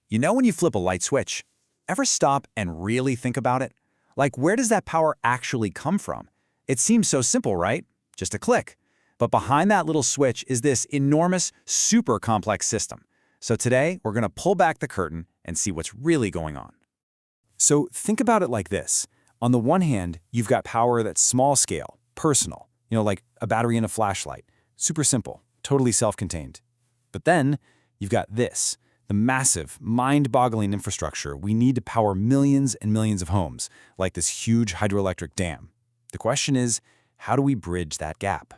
You know when you flip a light switch? Ever stop and really think about it? Like, where does that power actually come from? It seems so simple, right? Just a click. But behind that little switch is this enormous, super complex system. So today, we're going to pull back the curtain and see what's really going on. So think about it like this. On the one hand, you've got power that's small scale, personal, like a battery in a flashlight. Super simple, totally self-contained. But then, you've got this. The massive, mind-boggling infrastructure we need to power millions and millions of homes, like this huge hydroelectric dam. The question is, how do we bridge that gap?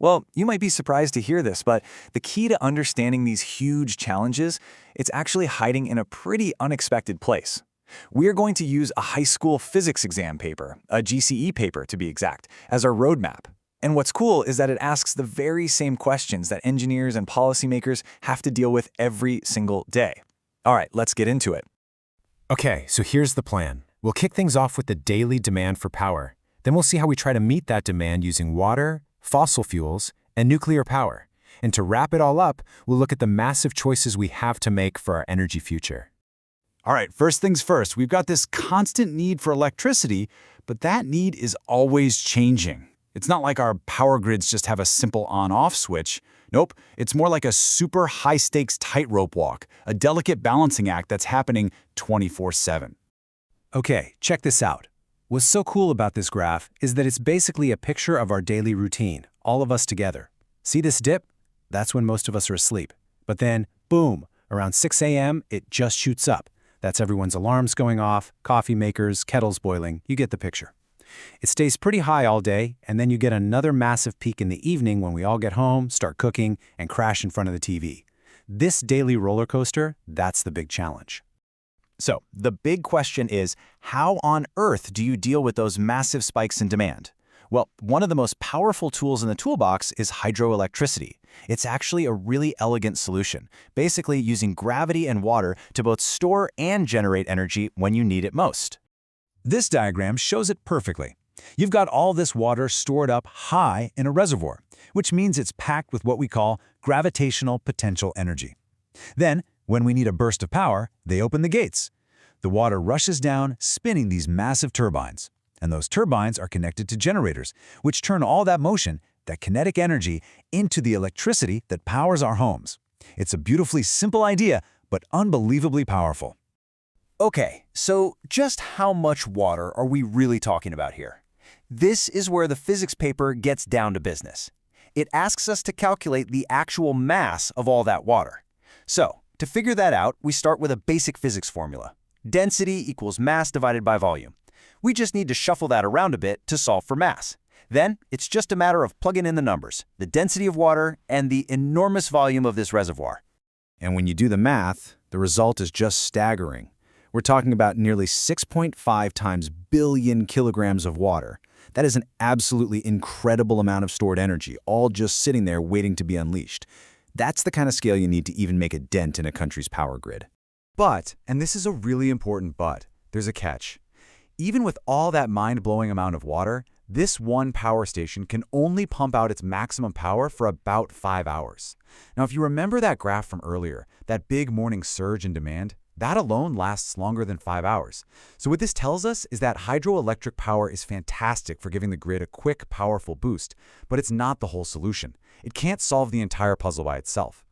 Well, you might be surprised to hear this, but the key to understanding these huge challenges, it's actually hiding in a pretty unexpected place. We're going to use a high school physics exam paper, a GCE paper to be exact, as our roadmap. And what's cool is that it asks the very same questions that engineers and policymakers have to deal with every single day. All right, let's get into it. Okay, so here's the plan. We'll kick things off with the daily demand for power. Then we'll see how we try to meet that demand using water, fossil fuels, and nuclear power. And to wrap it all up, we'll look at the massive choices we have to make for our energy future. All right, first things first, we've got this constant need for electricity, but that need is always changing. It's not like our power grids just have a simple on-off switch. Nope, it's more like a super high-stakes tightrope walk, a delicate balancing act that's happening 24/7. Okay, check this out. What's so cool about this graph is that it's basically a picture of our daily routine, all of us together. See this dip? That's when most of us are asleep. But then, boom, around 6 a.m., it just shoots up. That's everyone's alarms going off, coffee makers, kettles boiling. You get the picture. It stays pretty high all day, and then you get another massive peak in the evening when we all get home, start cooking, and crash in front of the TV. This daily roller coaster, that's the big challenge. So, the big question is, how on earth do you deal with those massive spikes in demand? Well, one of the most powerful tools in the toolbox is hydroelectricity. It's actually a really elegant solution, basically using gravity and water to both store and generate energy when you need it most. This diagram shows it perfectly. You've got all this water stored up high in a reservoir, which means it's packed with what we call gravitational potential energy. Then, when we need a burst of power, they open the gates. The water rushes down, spinning these massive turbines. And those turbines are connected to generators, which turn all that motion, that kinetic energy, into the electricity that powers our homes. It's a beautifully simple idea, but unbelievably powerful. Okay, so just how much water are we really talking about here? This is where the physics paper gets down to business. It asks us to calculate the actual mass of all that water. So, to figure that out, we start with a basic physics formula. Density equals mass divided by volume. We just need to shuffle that around a bit to solve for mass. Then, it's just a matter of plugging in the numbers, the density of water, and the enormous volume of this reservoir. And when you do the math, the result is just staggering. We're talking about nearly 6.5 times billion kilograms of water. That is an absolutely incredible amount of stored energy, all just sitting there waiting to be unleashed. That's the kind of scale you need to even make a dent in a country's power grid. But, and this is a really important but, there's a catch. Even with all that mind-blowing amount of water, this one power station can only pump out its maximum power for about 5 hours. Now, if you remember that graph from earlier, that big morning surge in demand, that alone lasts longer than 5 hours. So what this tells us is that hydroelectric power is fantastic for giving the grid a quick, powerful boost, but it's not the whole solution. It can't solve the entire puzzle by itself.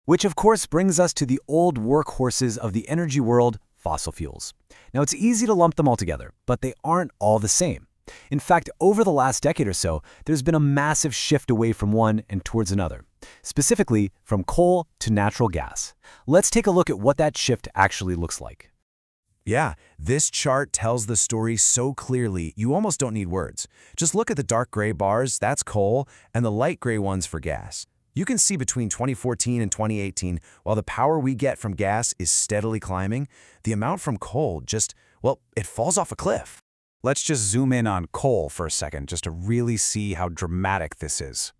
Which of course brings us to the old workhorses of the energy world, fossil fuels. Now it's easy to lump them all together, but they aren't all the same. In fact, over the last decade or so, there's been a massive shift away from one and towards another, specifically from coal to natural gas. Let's take a look at what that shift actually looks like. Yeah, this chart tells the story so clearly you almost don't need words. Just look at the dark gray bars, that's coal, and the light gray ones for gas. You can see between 2014 and 2018, while the power we get from gas is steadily climbing, the amount from coal it falls off a cliff. Let's just zoom in on coal for a second just to really see how dramatic this is.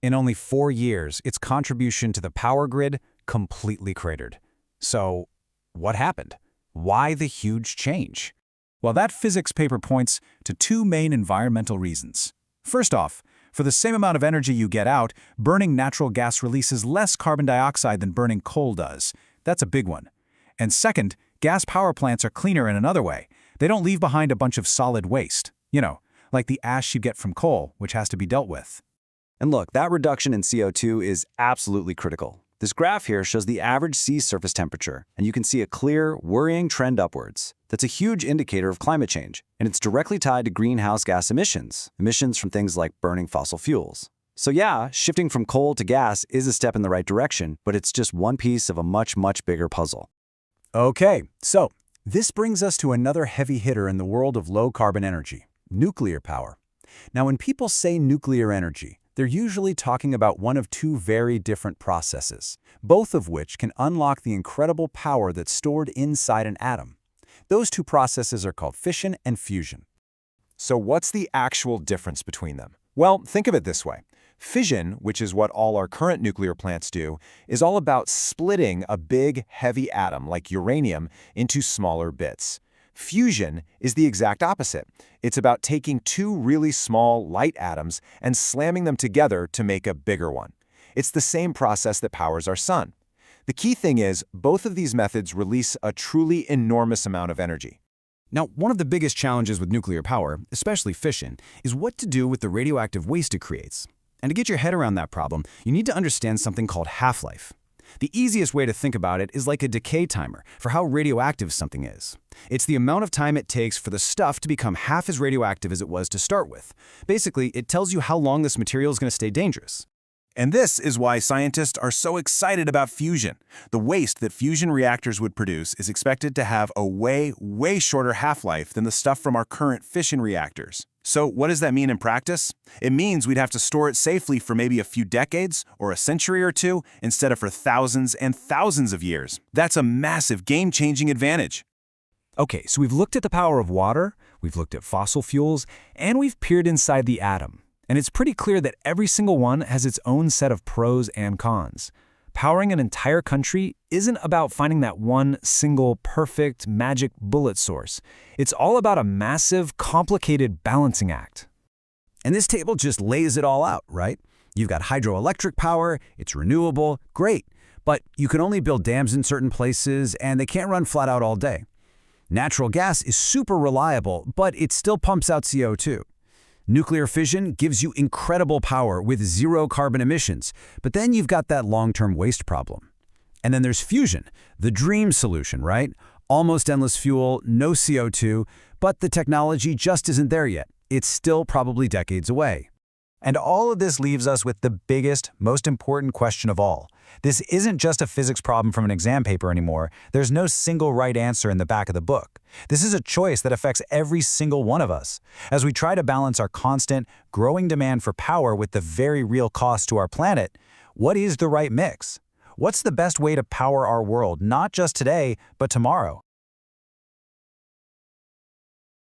In only 4 years, its contribution to the power grid completely cratered. So, what happened? Why the huge change? Well, that physics paper points to 2 main environmental reasons. First off, for the same amount of energy you get out, burning natural gas releases less carbon dioxide than burning coal does. That's a big one. And second, gas power plants are cleaner in another way. They don't leave behind a bunch of solid waste, like the ash you get from coal, which has to be dealt with. And look, that reduction in CO2 is absolutely critical. This graph here shows the average sea surface temperature, and you can see a clear, worrying trend upwards. That's a huge indicator of climate change, and it's directly tied to greenhouse gas emissions from things like burning fossil fuels. So yeah, shifting from coal to gas is a step in the right direction, but it's just one piece of a much, much bigger puzzle. Okay, so this brings us to another heavy hitter in the world of low-carbon energy, nuclear power. Now, when people say nuclear energy, they're usually talking about one of two very different processes, both of which can unlock the incredible power that's stored inside an atom. Those two processes are called fission and fusion. So what's the actual difference between them? Well, think of it this way. Fission, which is what all our current nuclear plants do, is all about splitting a big, heavy atom, like uranium, into smaller bits. Fusion is the exact opposite. It's about taking two really small, light atoms and slamming them together to make a bigger one. It's the same process that powers our sun. The key thing is, both of these methods release a truly enormous amount of energy. Now, one of the biggest challenges with nuclear power, especially fission, is what to do with the radioactive waste it creates. And to get your head around that problem, you need to understand something called half-life. The easiest way to think about it is like a decay timer for how radioactive something is. It's the amount of time it takes for the stuff to become half as radioactive as it was to start with. Basically, it tells you how long this material is going to stay dangerous. And this is why scientists are so excited about fusion. The waste that fusion reactors would produce is expected to have a way shorter half-life than the stuff from our current fission reactors. So what does that mean in practice? It means we'd have to store it safely for maybe a few decades or a century or two instead of for thousands and thousands of years. That's a massive game-changing advantage. Okay, so we've looked at the power of water, we've looked at fossil fuels, and we've peered inside the atom. And it's pretty clear that every single one has its own set of pros and cons. Powering an entire country isn't about finding that one single, perfect, magic bullet source. It's all about a massive, complicated balancing act. And this table just lays it all out, right? You've got hydroelectric power, it's renewable, great. But you can only build dams in certain places, and they can't run flat out all day. Natural gas is super reliable, but it still pumps out CO2. Nuclear fission gives you incredible power with zero carbon emissions, but then you've got that long-term waste problem. And then there's fusion, the dream solution, right? Almost endless fuel, no CO2, but the technology just isn't there yet. It's still probably decades away. And all of this leaves us with the biggest, most important question of all. This isn't just a physics problem from an exam paper anymore. There's no single right answer in the back of the book. This is a choice that affects every single one of us. As we try to balance our constant, growing demand for power with the very real cost to our planet, what is the right mix? What's the best way to power our world, not just today, but tomorrow?